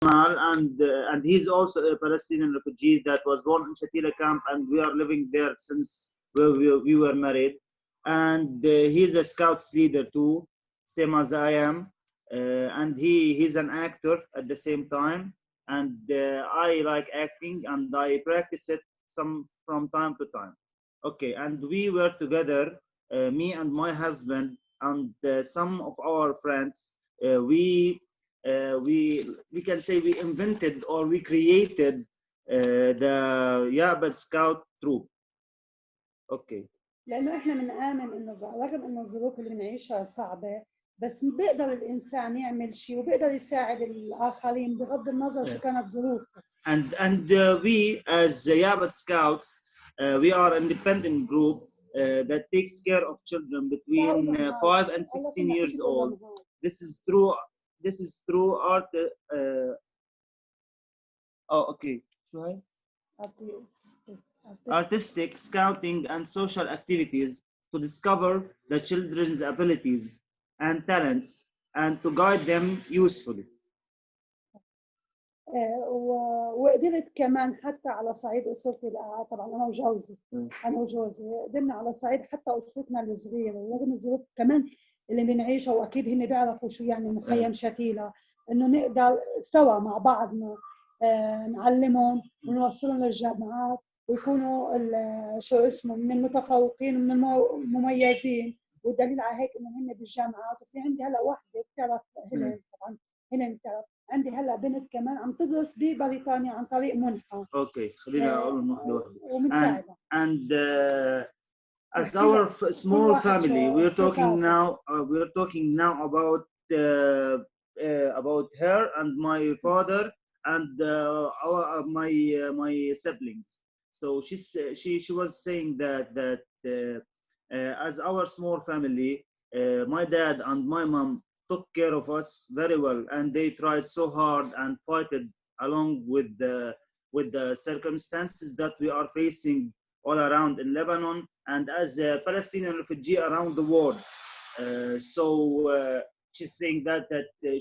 and he's also a Palestinian refugee that was born in Shatila camp, and we are living there since we were married. And he's a Scouts leader too, same as I am. And he's an actor at the same time. And I like acting, and I practice it from time to time. Okay, and we were together, me and my husband, and some of our friends. We can say we invented or we created the Yabad Scout troop. Okay. لأنه إحنا بنآمن إنه رغم إنه الظروف اللي بنعيشها صعبة، بس بيقدر الإنسان يعمل شيء وبيقدر يساعد الآخرين بغض النظر شو كانت ظروفه. And we as Yabad Scouts, we are an independent group that takes care of children between 5 and 16 years old. This is through art. Okay. Artistic, scouting, and social activities to discover the children's abilities and talents and to guide them usefully. وقدرت كمان حتى على صعيد أسرتي، طبعا أنا وجوزي قدرنا على صعيد حتى أسرتنا الصغيرة رغم الظروف كمان اللي بنعيشها، وأكيد هن بيعرفوا شو يعني مخيم شتيلة، إنه نقدر سوا مع بعضنا نعلمهم ونوصلهم للجامعات ويكونوا شو اسمه من المتفوقين ومن المميزين. والدليل على هيك إنه هن بالجامعات. وفي عندي هلا واحدة بتعرف هلين، طبعا هلين بتعرف، عندي هلا بنت كمان عم تدرس ببريطانيا عن طريق منحة. اوكي خلينا اقول واحدة ومنساعدها. And as our small family, we're talking now about her and my father and my siblings. So she was saying that as our small family, my dad and my mom took care of us very well, and they tried so hard and fought along with the circumstances that we are facing all around in Lebanon and as a Palestinian refugee around the world. So she's saying that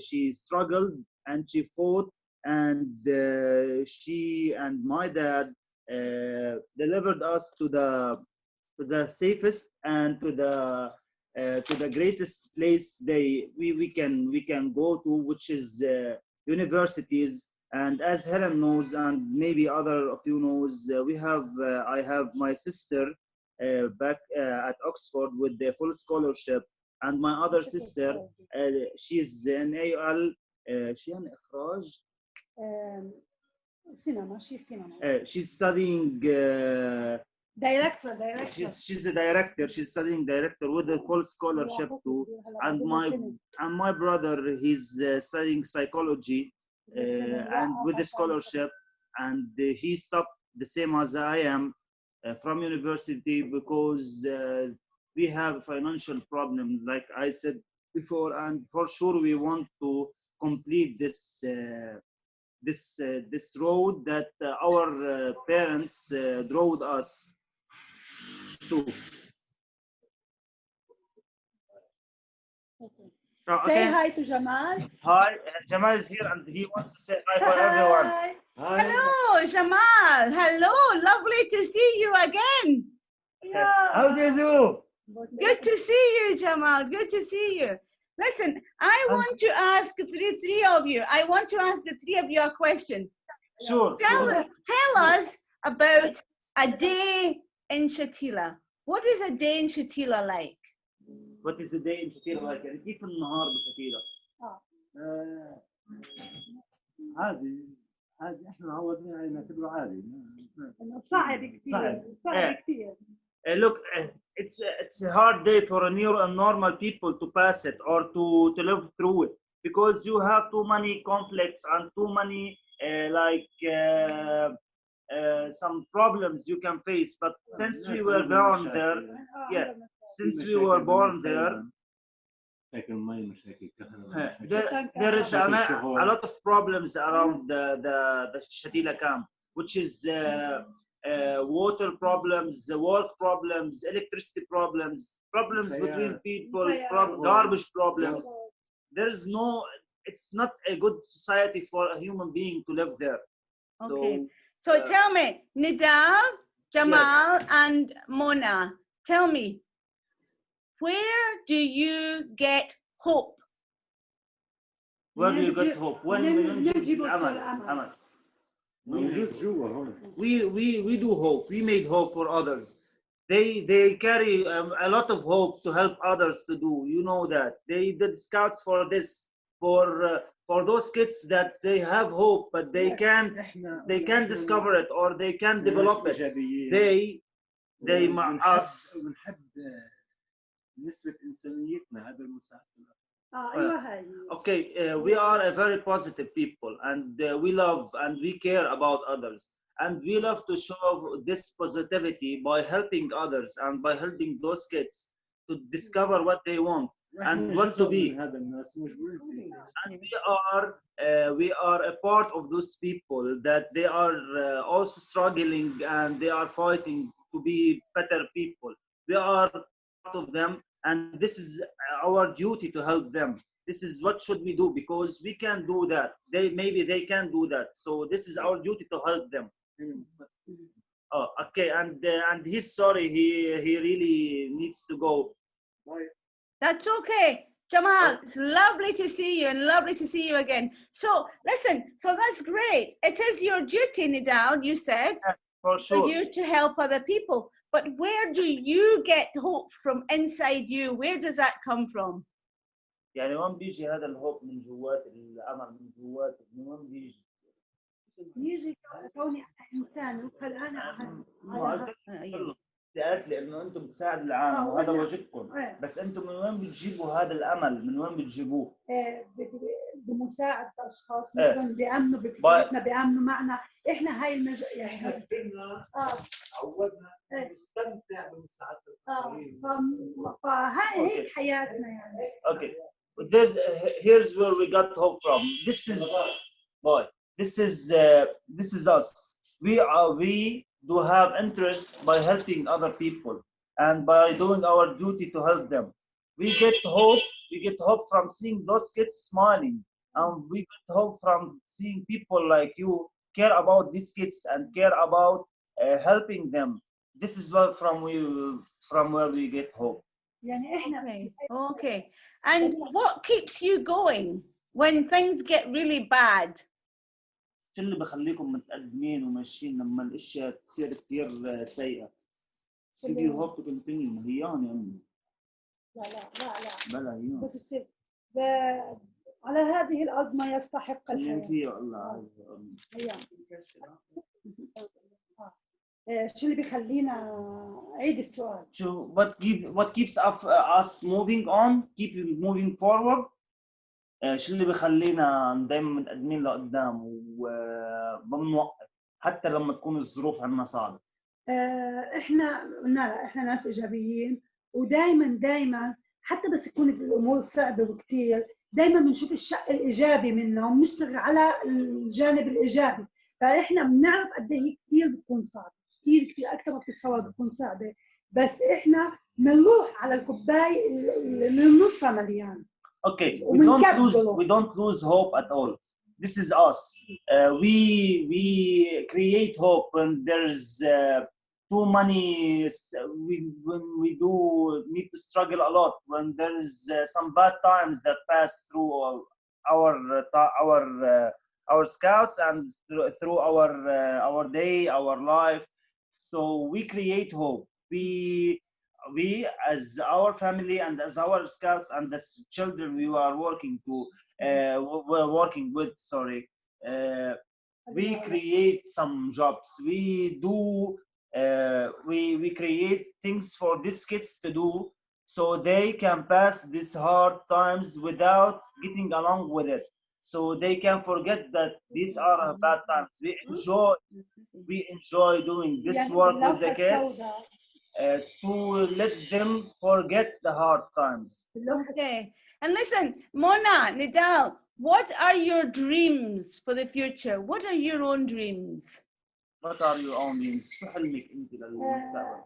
she struggled and she fought, and she and my dad delivered us to the safest and to the greatest place we can go to, which is universities. And as Helen knows, and maybe other of you knows, I have my sister back at Oxford with the full scholarship, and my other sister she's an AL she's studying director. She's a director. She's studying director with a full scholarship too. And my brother, he's studying psychology and with the scholarship, and he stopped the same as I am from university because we have financial problems, like I said before, and for sure we want to complete this road that our parents drove us to. Okay. Say hi to Jamal. Hi, Jamal is here and he wants to say hi for everyone. Hi. Hello, Jamal. Hello, lovely to see you again. Yeah. How do you do? Good to see you, Jamal. Good to see you. Listen, I want to ask three of you. I want to ask the three of you a question. Sure. Tell us about a day in Shatila. What is a day in Shatila like? What is a day in Shatila like? يعني كيف النهار بشتيلة؟ عادي احنا عودنا على نعتبره عادي. صعب كثير. Look, it's a hard day for a normal people to pass it or to live through it, because you have too many conflicts and too many some problems you can face. But since we were born there, there is a lot of problems around the Shatila camp, which is water problems, work problems, electricity problems between people, garbage problems. it's not a good society for a human being to live there. Okay. So tell me, Nidal, Jamal, and Mona, tell me, where do you get hope? Where do you get hope? When نجيب الأمل. We do hope. We made hope for others. They carry a lot of hope to help others to do. You know that they did scouts for this, for those kids that they have hope but they can't discover it or they can't develop it. They us. نسبة إنسانيتنا هذا المساعدة. Okay, we are a very positive people and we love and we care about others and we love to show this positivity by helping others and by helping those kids to discover what they want and want to be. And we are a part of those people that they are also struggling and they are fighting to be better people. We are part of them. And this is our duty to help them. This is what should we do because we can't do that. Maybe they can't do that. So this is our duty to help them. Oh, okay. And he's sorry. He really needs to go. That's okay. Jamal, it's lovely to see you and lovely to see you again. So listen, so that's great. It is your duty, Nidal, you said, for sure, for you to help other people. But where do you get hope from inside you? Where does that come from? يعني وين بيجي هذا الهوب من جوات الأمل من جوات من وين بيجي؟ يجي كوني إنسان وخلقنا قالت لي إنه أنتم بتساعدوا العالم وهذا واجبكم، بس أنتم من وين بتجيبوا هذا الأمل؟ من وين بتجيبوه؟ بمساعدة أشخاص مثلا بيأمنوا بفكرتنا بيأمنوا معنا، إحنا هاي يعني عودنا نستمتع بمساعدة الآخرين. فهاي هيك حياتنا يعني. Okay, here's where we got hope from. This is us. We do have interest by helping other people and by doing our duty to help them. We get hope from seeing those kids smiling, and we get hope from seeing people like you care about these kids and care about helping them. This is from where we get hope. يعني إحنا Okay. And what keeps you going when things get really bad? شو اللي بخليكم متقدمين وماشيين لما الاشياء تصير كثير سيئة؟ Give you hope to continue. هي يا أمي. لا بلا هي. بس تصير على هذه الأرض ما يستحق الحياة. هي الله هي. شو اللي بيخلينا عيد السؤال؟ شو what keeps us moving on, keep moving forward. شو اللي بيخلينا دائما متقدمين لقدام وبنوقف حتى لما تكون الظروف عندنا صعبة؟ احنا ناس ايجابيين ودائما حتى بس يكون الامور صعبه وكثير دائما بنشوف الشق الايجابي منه وبنشتغل على الجانب الايجابي. فاحنا بنعرف قد ايه كثير بتكون صعبه، كثير اكثر ما بتتصور بتكون صعبه، بس احنا بنروح على الكوبايه اللي نصها مليان. Okay, we don't lose hope at all. This is us. We create hope when there's too many. When we do need to struggle a lot. When there is some bad times that pass through our scouts and through our day, our life. So we create hope. We as our family and as our scouts and as children we are working with, we create some jobs. We create things for these kids to do so they can pass these hard times without getting along with it. So they can forget that these are bad times. We enjoy doing this work with the kids. To let them forget the hard times. Okay. And listen, Mona, Nidal, what are your dreams for the future? What are your own dreams? What are your own dreams? شو حلمك أنت للمستقبل؟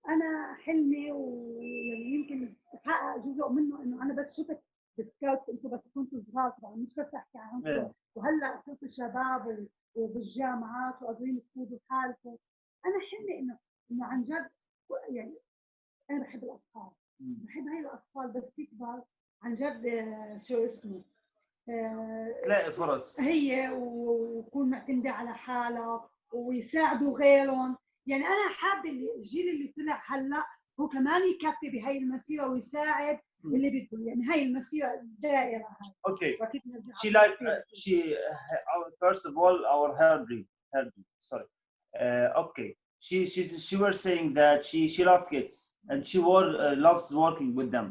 أنا حلمي ويعني يمكن تحقق جزء منه إنه أنا بس شفت بالسكاوت انتم بس كنتوا صغار طبعا مش بس احكي عنكم وهلا صرتوا شباب وبالجامعات وقادرين تفوزوا حالكم. انا حلمي انه عن جد يعني انا بحب الاطفال، بحب هاي الاطفال بس تكبر عن جد شو اسمه تلاقي فرص هي ويكون معتمدة على حالها ويساعدوا غيرهم. يعني أنا حابة الجيل اللي طلع هلا هو كمان يكفي بهاي المسيرة ويساعد اللي بده. يعني هاي المسيرة الدائرة هاي. Okay. First of all, her dream. Sorry. Okay. She was saying that she loves kids and she loves working with them.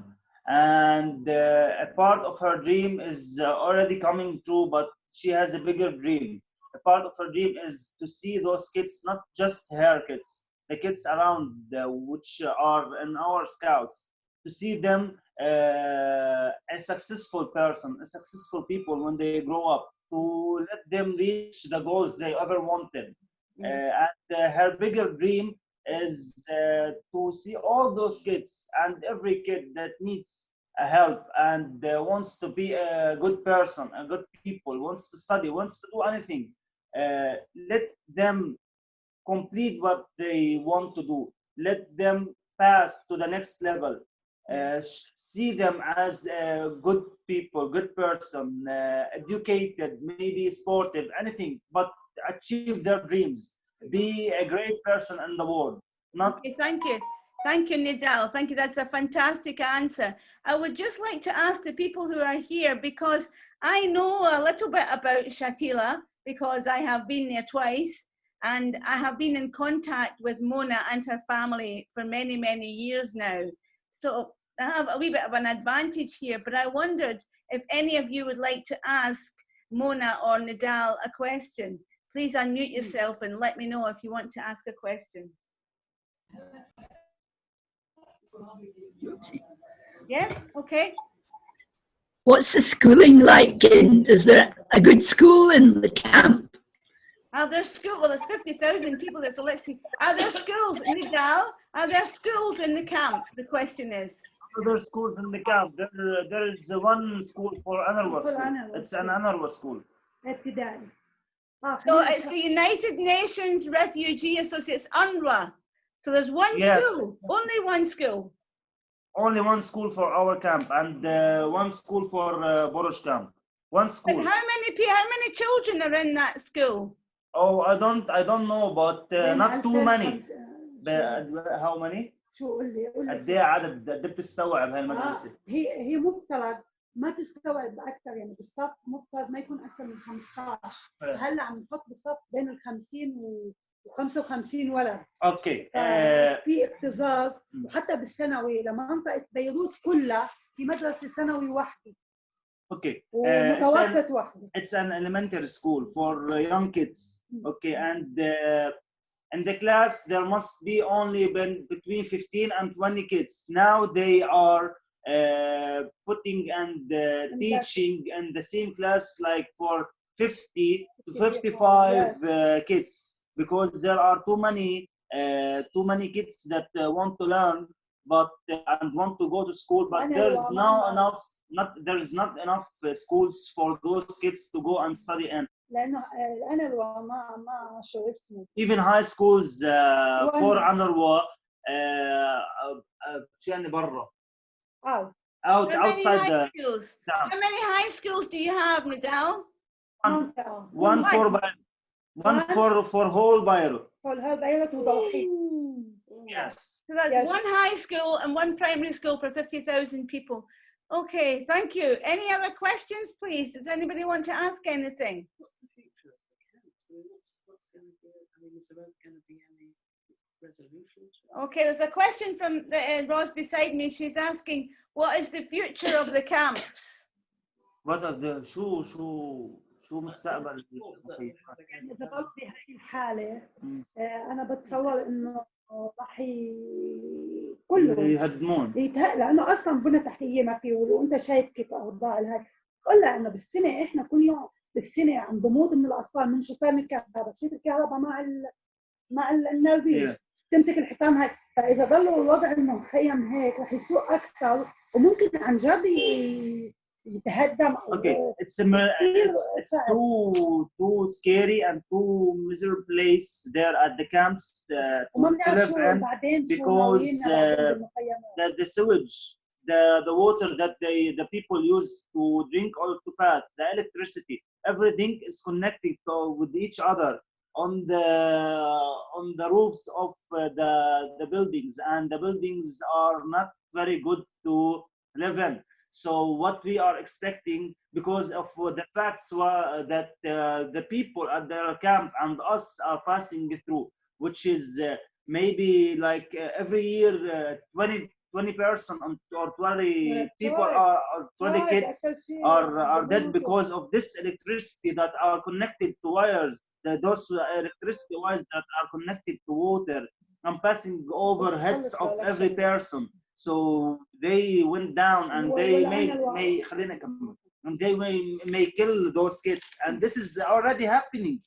And a part of her dream is already coming true, but she has a bigger dream. A part of her dream is to see those kids, not just her kids, the kids around which are in our scouts, to see them a successful person, a successful people when they grow up, to let them reach the goals they ever wanted. And her bigger dream is to see all those kids and every kid that needs help and wants to be a good person, a good people, wants to study, wants to do anything. Let them complete what they want to do. Let them pass to the next level. See them as good people, good person, educated, maybe sportive, anything, but achieve their dreams. Be a great person in the world. Not. Okay, thank you. Thank you, Nidal. Thank you. That's a fantastic answer. I would just like to ask the people who are here, because I know a little bit about Shatila, because I have been there twice, and I have been in contact with Mona and her family for many, many years now. So I have a wee bit of an advantage here, but I wondered if any of you would like to ask Mona or Nidal a question. Please unmute yourself and let me know if you want to ask a question. Yes, okay. What's the schooling like? Is there a good school in the camp? Are there schools? Well, there's 50,000 people there, so let's see. Are there schools, Nidal? Are there schools in the camp? The question is. Are there schools in the camp? There is one school for Anarwa school. It's an Anarwa school. So it's the United Nations Refugee Associates, UNRWA. So there's one school, only one school. Only one school for our camp and one school for Borush camp. One school. And how many children are in that school? Oh, I don't know, but not too many. How many؟ شو قول لي قد ايه عدد قد بتستوعب هاي المدرسة؟ هي مفترض ما تستوعب اكثر، يعني بالصف مفترض ما يكون اكثر من 15. هلا عم نحط بالصف بين ال 50 و 55 ولد. اوكي. في اكتظاظ، وحتى بالثانوي لمنطقة بيروت كلها في مدرسة ثانوي واحدة. Okay. ومتوسط واحدة. It's an elementary school for young kids. Okay, and in the class there must be only between 15 and 20 kids. Now they are putting and teaching in the same class like for 50 to 55 kids, because there are too many kids that want to learn and want to go to school, but there's not enough schools for those kids to go and study in. لأنه الأنروا ما شو اسمه. Even high schools for أنروا يعني برا. Outside the schools. How many high schools do you have, Nidal? One for whole Beirut. For whole Beirut وضوحي. Yes. So that's one high school and one primary school for 50,000 people. Okay, thank you. Any other questions, please? Does anybody want to ask anything? What's the future of the camp? So what's going to be? I mean, is there going to be any resolutions? Okay, there's a question from Roz beside me. She's asking, what is the future of the camps? What are the شو مستقبل؟ إذا ضل بهاي الحالة أنا بتصور إنه راح كله يهدمون. لأنه أصلاً بنى تحتية ما فيه، وأنت شايف كيف أوضاع الهاي. قلنا إنه بالسنة إحنا كل يوم بالسنة عم بموت من الأطفال من شوفان الكهرباء، شوف الكهرباء مع النرفيج تمسك الحيطان هاي. فإذا ضلوا الوضع المخيم هيك راح يسوء أكثر، وممكن عن جد يتهدم Okay, it's too scary and too miserable place there at the camps وما to بنعرف live شو in, بعدين شو because ناويين بالمخيمات. the sewage, the water that the people use to drink or to bath, the electricity, everything is connected with each other on the roofs of the buildings, and the buildings are not very good to live in. So what we are expecting, because of the facts that the people at their camp and us are passing through, which is maybe like every year 20% or 20 people or 20 kids are dead because of this electricity that are connected to wires, those electricity wires that are connected to water and passing over heads of every person. So they went down and they may kill those kids, and this is already happening.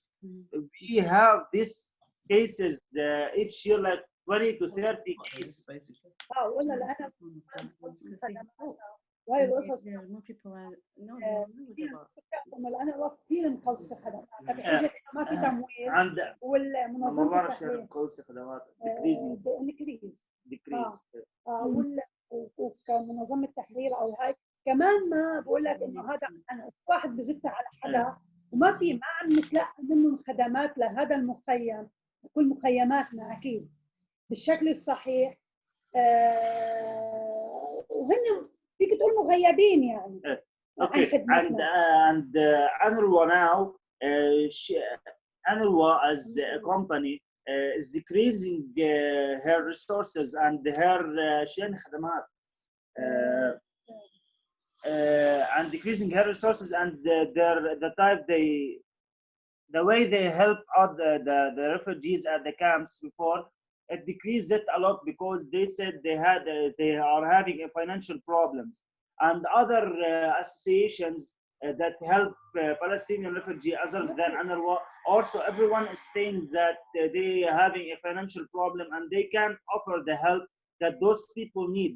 We have these cases each year, like 20 to 30 cases. ولا لا انا وهي القصص انا وقت كثير مخلصه خدمات اجت ما في تمويل والمنظمه التحرير وكمنظمه التحرير او هاي كمان ما بقول لك انه هذا انا واحد بزت على حدا وما في ما عم نتلقى منهم خدمات لهذا المخيم وكل مخيماتنا اكيد بالشكل الصحيح. وهن فيك تقول مغيبين يعني. Okay, and UNRWA now, UNRWA as a company is decreasing her resources and her خدمات and decreasing her resources and the way they help the refugees at the camps before. It decreased it a lot because they said they are having financial problems, and other associations that help Palestinian refugees other than UNRWA, also everyone is saying that they are having a financial problem and they can't offer the help that those people need.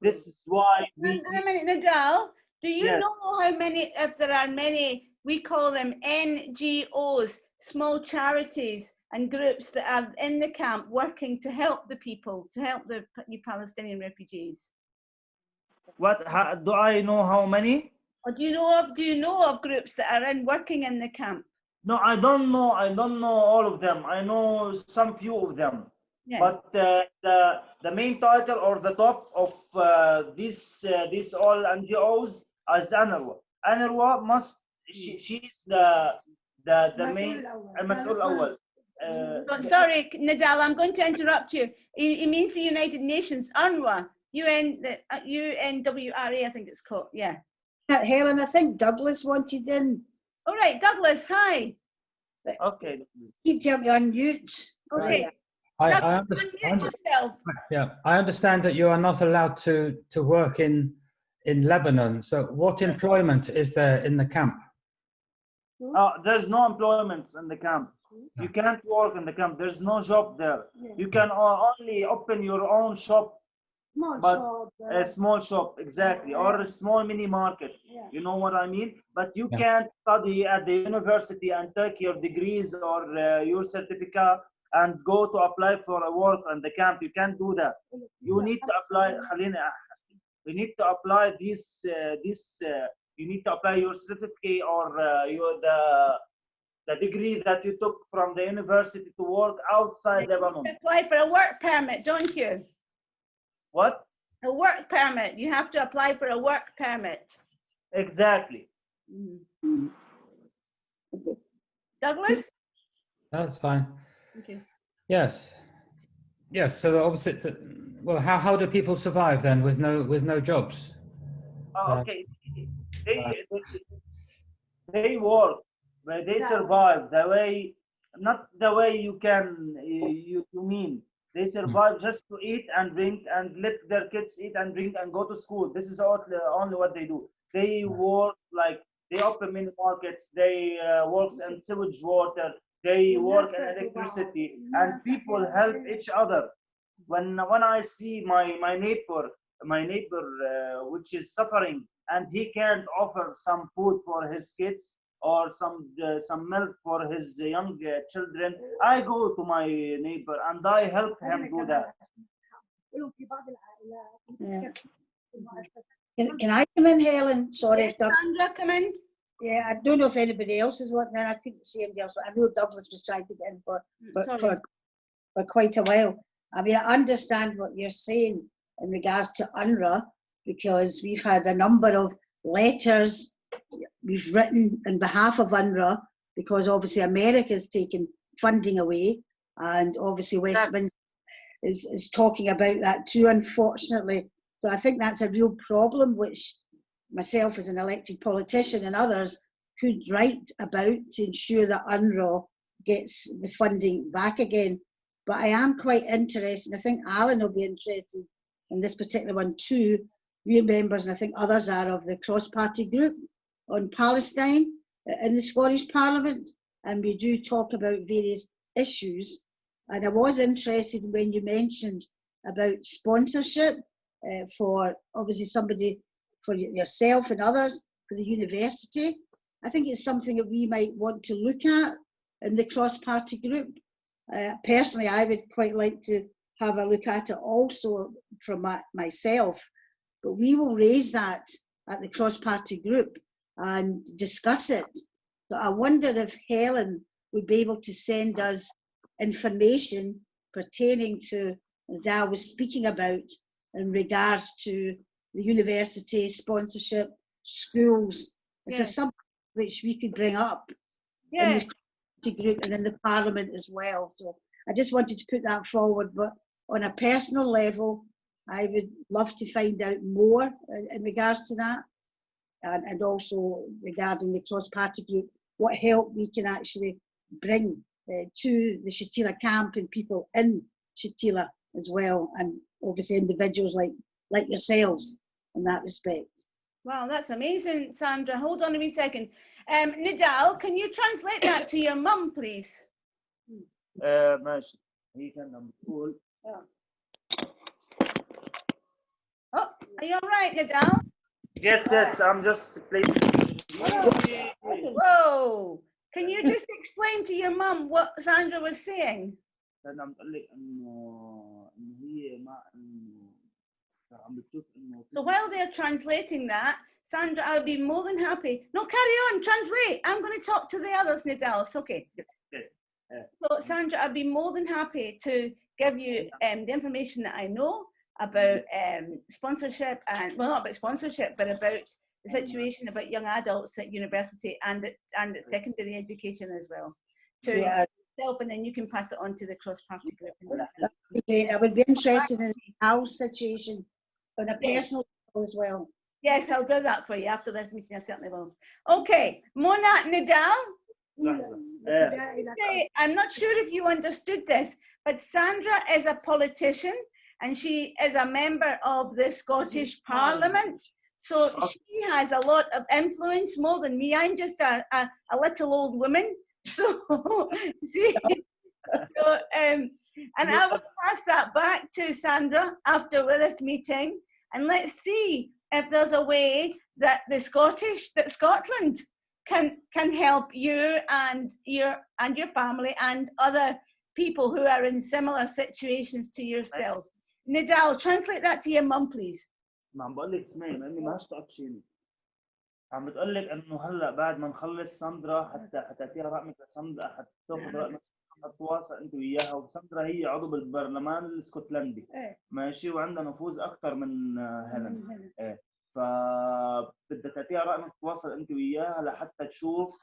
This is why how many, Nadal, do you know how many, if there are many, we call them NGOs, small charities and groups that are in the camp working to help the people, to help the Palestinian refugees? Do I know how many? Or do you know of groups that are working in the camp? No, I don't know all of them. I know some few of them. Yes. But the main title or the top of these all NGOs is UNRWA. UNRWA must she's the main المسؤول الأول. Sorry, Nadal, I'm going to interrupt you. It means the United Nations, UNRWA, UNWRA, I think it's called. Yeah. Helen, I think Douglas wanted in. All right, Douglas, hi. Okay. You tell me on mute. Okay. I understand that you are not allowed to work in Lebanon. So what employment is there in the camp? There's no employment in the camp. You can't work in the camp. There's no job there. You can only open your own shop. A small shop, exactly, or a small mini market. You know what I mean? But you can't study at the university and take your degrees or your certificate and go to apply for a work in the camp. You can't do that. You need to apply. You need to apply you need to apply your certificate or the degree that you took from the university to work outside Lebanon. You apply for a work permit, don't you? What? A work permit. You have to apply for a work permit. Exactly. Douglas? That's fine. Okay. Yes. So the opposite. Well, how do people survive then with no jobs? Okay. They work, but they survive not the way you mean. They survive just to eat and drink and let their kids eat and drink and go to school. This is only what they do. They work like they open mini markets. They work in sewage water. They work in electricity, and people help each other. When I see my neighbor which is suffering and he can't offer some food for his kids or some milk for his young children, I go to my neighbor and I help him do that. Yeah. Can I come in, Helen? Sorry, Yes, if Doug, Sandra, come in. yeah, I don't know if anybody else is wanting. I couldn't see anybody else. I know Douglas was trying to get in Sorry. for quite a while. I mean, I understand what you're saying in regards to UNRWA, because we've had a number of letters we've written on behalf of UNRWA, because obviously America's taken funding away, and obviously Westminster is talking about that too, unfortunately. So I think that's a real problem, which myself as an elected politician and others could write about to ensure that UNRWA gets the funding back again. But I am quite interested, and I think Alan will be interested in this particular one too, new members, and I think others are, of the cross-party group on Palestine in the Scottish Parliament, and we do talk about various issues. And I was interested when you mentioned about sponsorship for obviously somebody, for yourself and others, for the university. I think it's something that we might want to look at in the cross-party group. Personally, I would quite like to have a look at it also from myself, but we will raise that at the cross-party group and discuss it. So I wonder if Helen would be able to send us information pertaining to what Dal was speaking about in regards to the university sponsorship, schools. It's a subject which we could bring up in the group and in the Parliament as well. So I just wanted to put that forward, but on a personal level, I would love to find out more in regards to that, and also regarding the cross-party group, what help we can actually bring to the Shatila camp and people in Shatila as well, and obviously individuals like yourselves in that respect. Wow, that's amazing, Sandra. Hold on a wee second. Nidal, can you translate that to your mum, please? ماشي. هي كان بتقول. Oh, are you all right, Nidal? Yes, I'm just placing. Whoa! Can you just explain to your mum what Sandra was saying? أنا عم بقول لك إنه هي ما إنه عم بتشوف إنه. So while they're translating that, Sandra, I'll be more than happy. No, carry on, translate. I'm going to talk to the others, Nidal. It's okay. So Sandra, I'd be more than happy to give you the information that I know about sponsorship, and well, not about sponsorship, but about the situation about young adults at university and at secondary education as well. To yourself, and then you can pass it on to the cross-party group. I would be interested in our situation on a personal level as well. Yes, I'll do that for you after this meeting. I certainly will. Okay, Mona, Nidal. I'm not sure if you understood this, but Sandra is a politician and she is a member of the Scottish Parliament. So she has a lot of influence, more than me. I'm just a little old woman. So, and I will pass that back to Sandra after this meeting, and let's see if there's a way that Scotland can help you and your family and other people who are in similar situations to yourself. Nidal, translate that to your mum, please. ما عم بقول لك اسمعي لاني ما اشتقتشيني. عم بتقول لك انه هلا بعد ما نخلص ساندرا حتى تعطيها رقمك لساندرا، حتى تاخذ رقمك تتواصل انت وياها، وساندرا هي عضو بالبرلمان الاسكتلندي ماشي، وعندها نفوذ اكثر من هيلين. فبدها تعطيها رقمك تتواصل انت وياها لحتى تشوف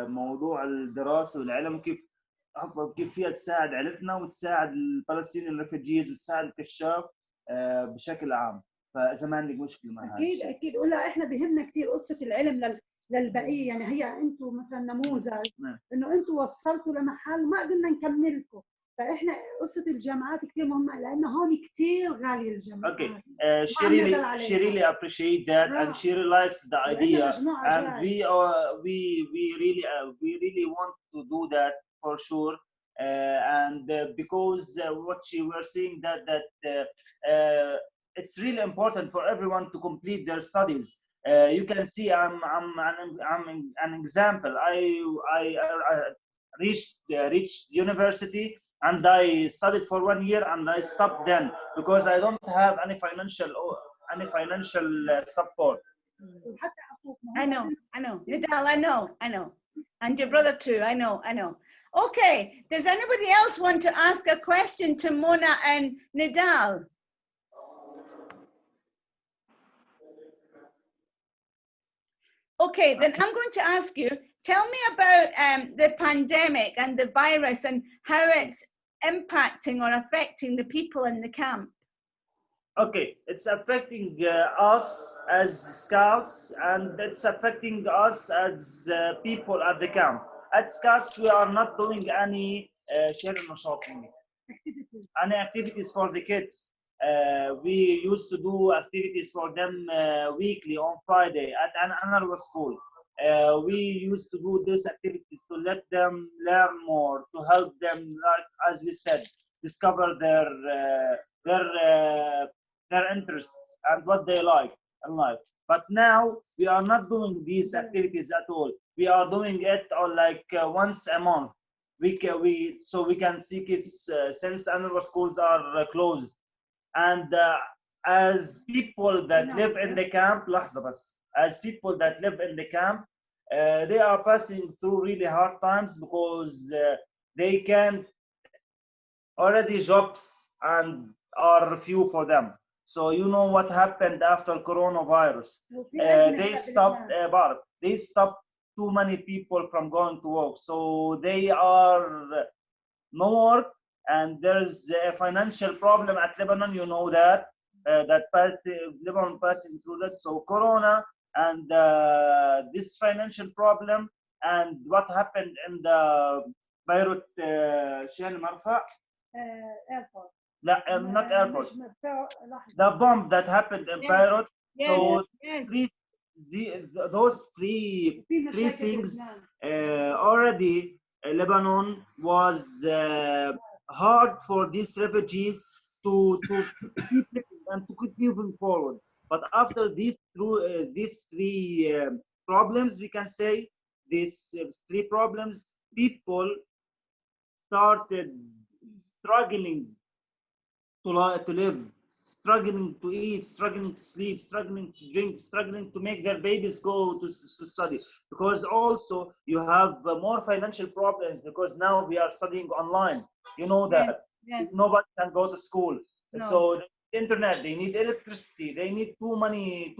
موضوع الدراسه والعلم، وكيف فيها تساعد عائلتنا وتساعد الفلسطينيين الريفوجيز وتساعد الكشاف بشكل عام. فاذا ما عندك مشكله مع هذا اكيد ولا احنا بهمنا كثير قصه العلم للبقيه، يعني هي انتم مثلا نموذج انه انتم وصلتوا لمحل ما قدرنا نكملكم، فاحنا قصه الجامعات كثير مهمه لانه هون كثير غاليه الجامعات. Okay, she really appreciate that and she really likes the idea, and we really want to do that for sure, and because what she were saying that it's really important for everyone to complete their studies, You can see I'm an example. I reached university and I studied for 1 year and I stopped then because I don't have any financial support. وحتى أخوك I know, Nidal, I know. And your brother too, I know. Okay, does anybody else want to ask a question to Mona and Nidal? Okay, then I'm going to ask you, tell me about the pandemic and the virus and how it's impacting or affecting the people in the camp. Okay, it's affecting us as scouts and it's affecting us as people at the camp. At scouts, we are not doing any activities for the kids. We used to do activities for them weekly on Friday at another school. We used to do these activities to let them learn more, to help them, like as we said, discover their interests and what they like in life. But now we are not doing these activities at all. We are doing it on like once a month. So we can see kids since another schools are closed. And as people that live in the camp, as people that live in the camp, they are passing through really hard times because they can't already jobs and are few for them. So you know what happened after coronavirus. They stopped too many people from going to work. So they are no work and there's a financial problem at Lebanon, you know that. Lebanon passing through that. So Corona and this financial problem and what happened in the Beirut airport. Not airport. The bomb that happened in Beirut. So those three things already Lebanon was hard for these refugees to keep living and to keep moving forward. But after these three problems, we can say these three problems, people started struggling to live, struggling to eat, struggling to sleep, struggling to drink, struggling to make their babies go to study. Because also you have more financial problems because now we are studying online. You know that. Yes. Nobody can go to school. No. So they need internet, they need electricity, they need too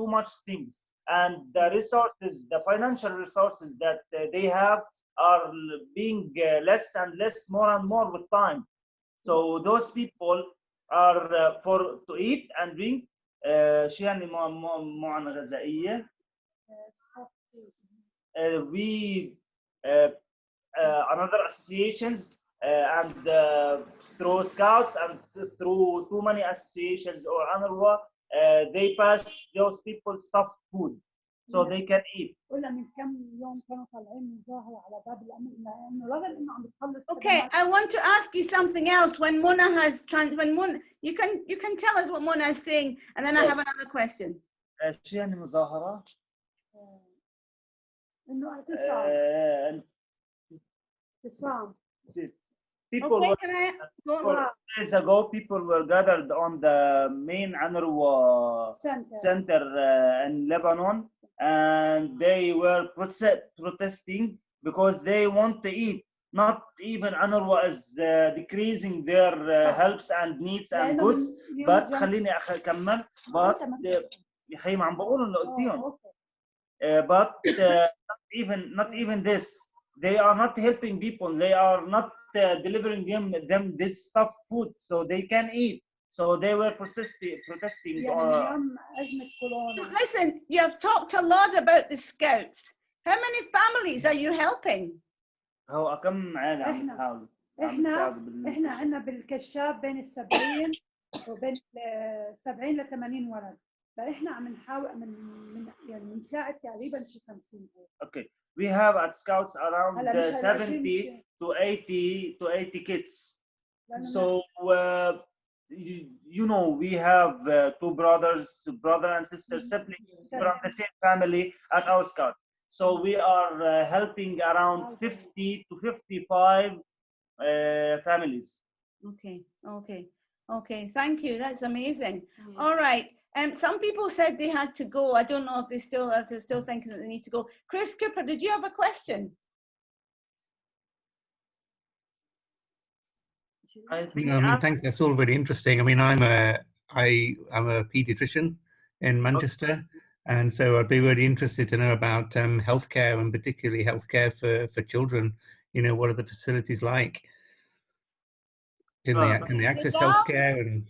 much things. And the resources, the financial resources that they have are being less and less, more and more with time. So those people are for to eat and drink شيء يعني معاناة غذائية. We another associations and through scouts and through too many associations or UNRWA, they pass those people stuff food so they can eat. Okay, I want to ask you something else. When Mona you can tell us what Mona is saying, and then I have another question. شو يعني مظاهرة؟ People okay, were, can I go on? 4 days ago, people were gathered on the main UNRWA center in Lebanon, and they were protesting because they want to eat. Not even UNRWA is decreasing their helps and needs and goods, but خليني أكمل. But يا خي ما عم بقول اللي قلتيهم. But not even this. They are not helping people. They are not delivering them this stuff food so they can eat. So they were protesting. Listen, you have talked a lot about the Scouts. How many families are you helping? هو كم عائلة عم تحاول؟ احنا عندنا بالكشاف بين 70 وبين 70 ل 80 ولد. فاحنا عم نحاول يعني بنساعد تقريبا شي 50. Okay. We have at Scouts around 70 to 80 kids. So you know, we have brother and sister siblings from the same family at our scout. So we are helping around 50 to 55 families. Okay, okay, okay. Thank you. That's amazing. All right. Some people said they had to go. I don't know if they're still thinking that they need to go. Chris Cooper, did you have a question? I think Thank. That's all very interesting. I mean, I'm a paediatrician in Manchester, and so I'd be really interested to know about healthcare, and particularly healthcare for children. You know, what are the facilities like? Can they access healthcare? And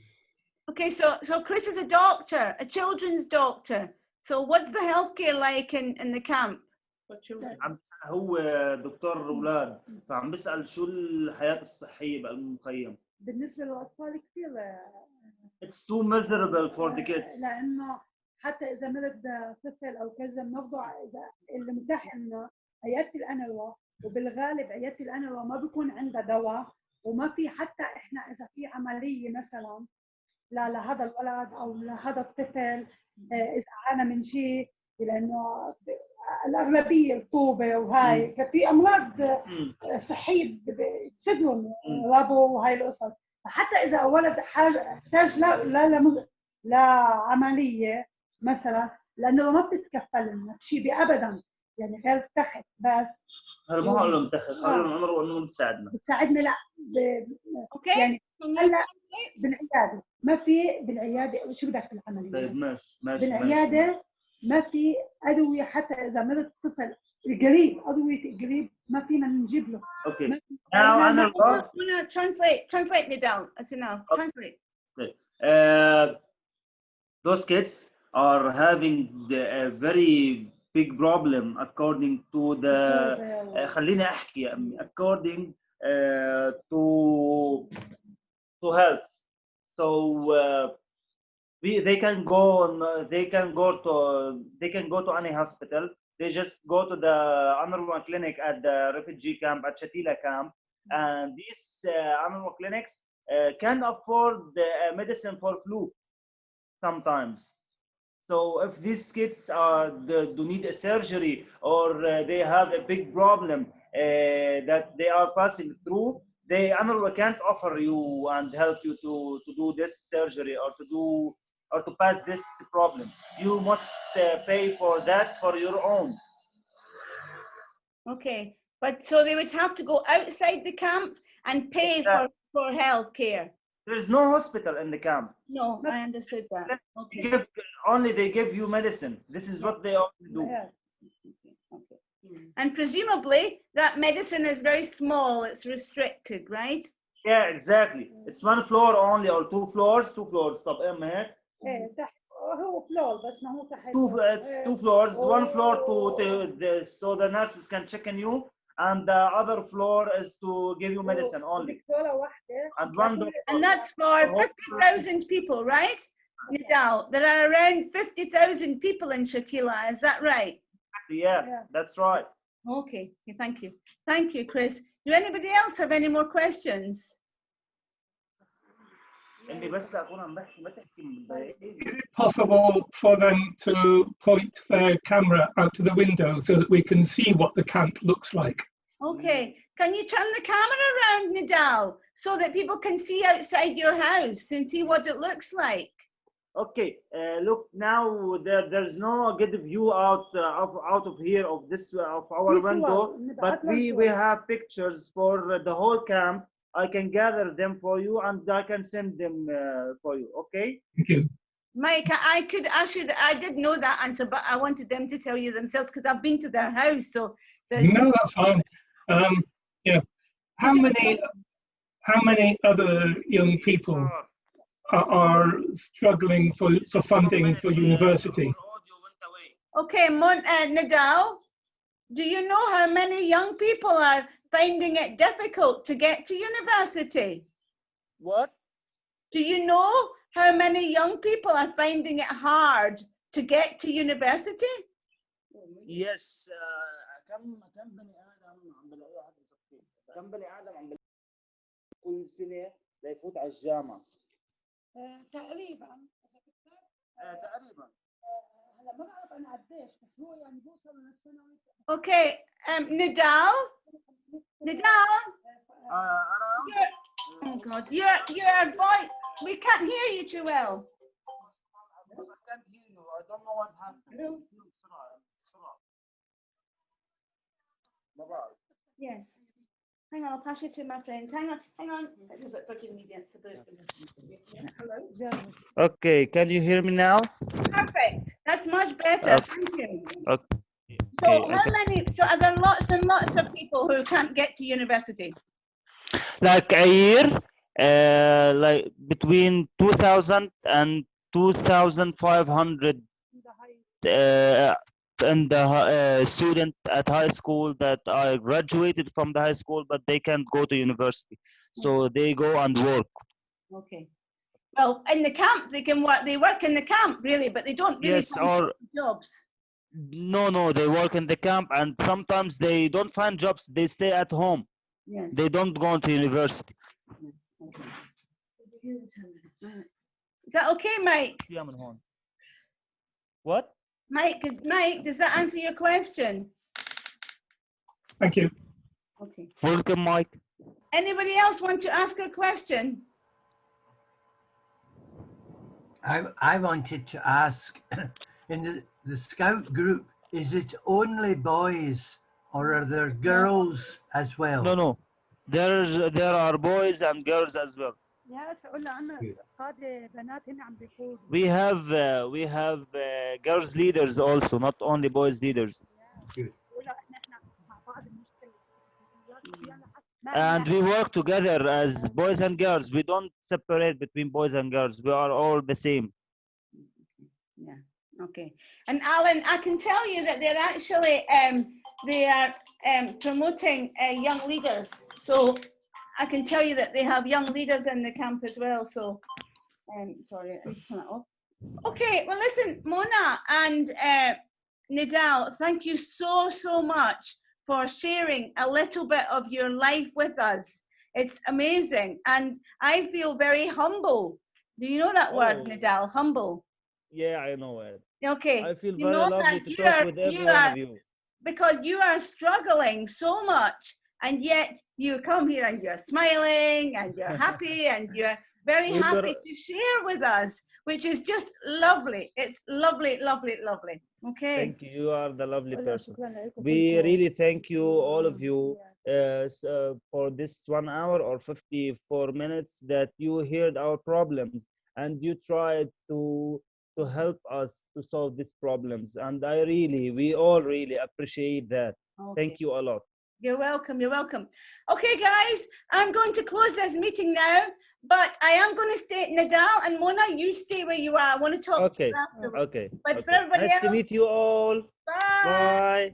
Okay, so Chris is a doctor, a children's doctor. So what's the healthcare like in the camp? هو دكتور اولاد، فعم بسال شو الحياه الصحيه بالمخيم. بالنسبه للاطفال كثير It's too miserable for the kids. لانه حتى اذا مرض طفل او كذا بناخذه، اذا اللي متاح لنا عياده الانوى، وبالغالب عياده الانوى ما بيكون عندها دواء، وما في حتى احنا اذا في عمليه مثلا لهذا الولد او لهذا الطفل اذا عانى من شيء، لانه الاغلبيه رطوبه وهاي، ففي امراض صحيه بتصدهم ربو وهاي القصص. فحتى اذا ولد احتاج لعمليه مثلا، لانه ما بتتكفل لنا شيء ابدا، يعني غير تخت بس. هلا ما هقول لهم تخت، هقول لهم عمره انه بتساعدنا لا اوكي يعني هلا بالعياده ما في، بالعياده شو بدك بالعمليه؟ طيب ماشي بالعياده ما في ادويه، حتى اذا مرض الطفل قريب ادويه قريب ما فينا نجيب له. اوكي. Now I'm gonna translate Nidal. That's enough. Translate. Those kids are having a very big problem according to the خليني احكي يا امي according to health. So they can go to any hospital. They just go to the UNRWA clinic at the refugee camp at Shatila camp, and these UNRWA clinics can afford medicine for flu sometimes. So if these kids do need a surgery, or they have a big problem that they are passing through, they UNRWA can't offer you and help you to do this surgery or to pass this problem. You must pay for that for your own. Okay, but so they would have to go outside the camp and pay for health care. There is no hospital in the camp. No, I understood that. Okay. They give you medicine. This is what they only do. Okay. And presumably that medicine is very small. It's restricted, right? Yeah, exactly. It's one floor only, or two floors. طب هيك. هو floor بس ما هو تحت. It's two floors. One floor so the nurses can check on you, and the other floor is to give you medicine only. And that's for 50,000 people, right? Nidal, there are around 50,000 people in Shatila. Is that right? Yeah, that's right. Okay, thank you. Thank you, Chris. Do anybody else have any more questions? Is it possible for them to point their camera out to the window so that we can see what the camp looks like? Okay, can you turn the camera around, Nidal, so that people can see outside your house and see what it looks like? Okay, look, now there's no good view out of here of our window, but we have pictures for the whole camp. I can gather them for you and I can send them for you. Okay? Thank you. Mike, I did know that answer, but I wanted them to tell you themselves because I've been to their house. So no, that's fine. Yeah. How many other young people are struggling for funding for university? Okay, Nidal, do you know how many young people are finding it difficult to get to university? What? Do you know how many young people are finding it hard to get to university? Yes. كم بني آدم عم بلاقوها هذا كم بني آدم عم بلاقوا كل سنة ليفوت على الجامعة. تقريبا اذا بدك تقريبا هلا ما بعرف انا قديش بس هو يعني بوصل للثانوي. Okay, Nidal. Nidal. Oh God, your voice. We can't hear you too well. I can't hear you. I don't know what happened. Yes. Hang on, I'll pass you to my friend. Hang on. It's a bit Virgin Media. It's a bit. Hello. Okay, can you hear me now? Perfect. That's much better. Thank you. Okay. So how many? So are there lots and lots of people who can't get to university? Like a year, like between 2,000 and 2,500 and the student at high school that I graduated from the high school, but they can't go to university, so they go and work. Okay. Well, in the camp they can work. They work in the camp really, but they don't really Yes, find or jobs. no, they work in the camp, and sometimes they don't find jobs. They stay at home. Yes. They don't go to university. Okay. Is that okay, Mike? What? Mike, does that answer your question? Thank you. Okay. Welcome, Mike. Anybody else want to ask a question? I wanted to ask, in the scout group, is it only boys or are there girls as well? No. There are boys and girls as well. We have girls leaders also, not only boys leaders. Good. And we work together as boys and girls. We don't separate between boys and girls. We are all the same. Yeah. Okay. And Alan, I can tell you that they're actually they are promoting young leaders. So I can tell you that they have young leaders in the camp as well. So sorry, I need to turn that off. Okay. Well, listen, Mona and Nidal, thank you so much for sharing a little bit of your life with us. It's amazing, and I feel very humble. Do you know that word, Nidal? Humble. Yeah, I know it. Okay. I feel very lovely to talk with every one of you. Because you are struggling so much, and yet you come here and you're smiling and you're happy and you're very happy to share with us, which is just lovely. It's lovely. Okay. Thank you. You are the lovely person. We really thank you, all of you, for this 1 hour or 54 minutes that you heard our problems and you tried to help us to solve these problems. And we all really appreciate that. Okay. Thank you a lot. You're welcome. Okay, guys, I'm going to close this meeting now, but I am going to stay. Nidal and Mona, you stay where you are. I want to talk to you afterwards. Okay. But for everybody nice else, to meet you all. Bye.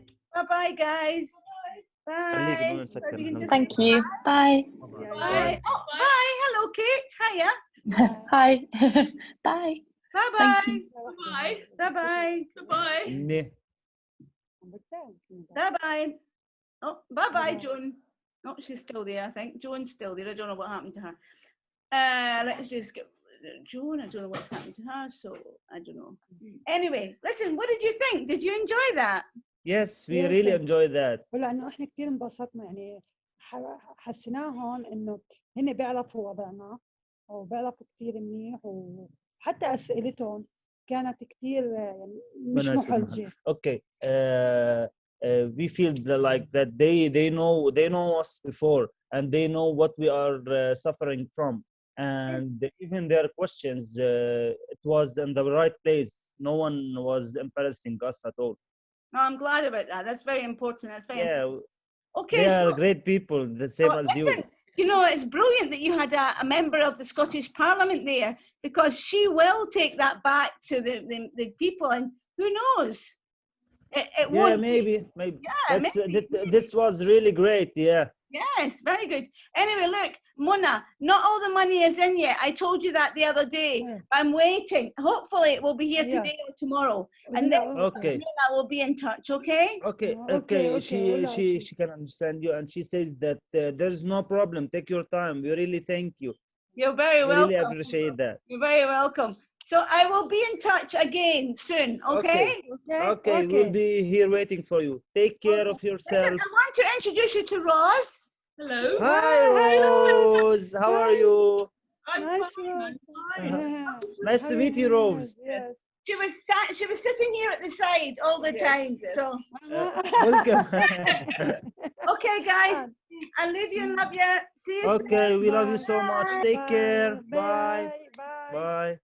Bye, guys. Bye. Thank you. Bye. Bye. Oh, bye. Hello, Kate. Hiya. Hi. Bye. Bye-bye. Bye. Bye-bye. Bye. Bye-bye. Oh, bye-bye, Joan. Oh, she's still there, I think. Joan's still there. I don't know what happened to her. Let's just get Joan. I don't know what's happened to her, so I don't know. Anyway, listen, what did you think? Did you enjoy that? Yes, we really enjoyed that. ولأنه إحنا كتير انبسطنا يعني حسيناهم إنه هن بيعرفوا وضعنا وبيعرفوا كتير منيح وحتى أسئلتهم كانت كتير يعني مش محرجة. Okay. We feel like that they know us before and they know what we are suffering from, and even their questions it was in the right place. No one was embarrassing us at all. Oh, I'm glad about that. That's very important. That's very important. Okay, they are great people, the same as listen, you know, it's brilliant that you had a member of the Scottish Parliament there, because she will take that back to the people, and who knows? It won't maybe. Yeah, maybe. This was really great. Yeah. Yes, very good. Anyway, look, Mona, not all the money is in yet. I told you that the other day. I'm waiting. Hopefully it will be here today or tomorrow. And then I will be in touch, okay? Okay. She can understand you, and she says that there's no problem. Take your time. We really thank you. You're very I really welcome. appreciate that. You're very welcome. So I will be in touch again soon, okay? Okay, we'll be here waiting for you. Take care of yourself. Listen, I want to introduce you to Roz. Hello. Hi, Rose. How are you? I'm fine. I'm fine. Nice to meet you, Rose. Yes. She was sitting here at the side all the time. So Welcome. okay, guys. I love you and love you. See you soon. Okay, we love you so much. Take care. Bye. Bye.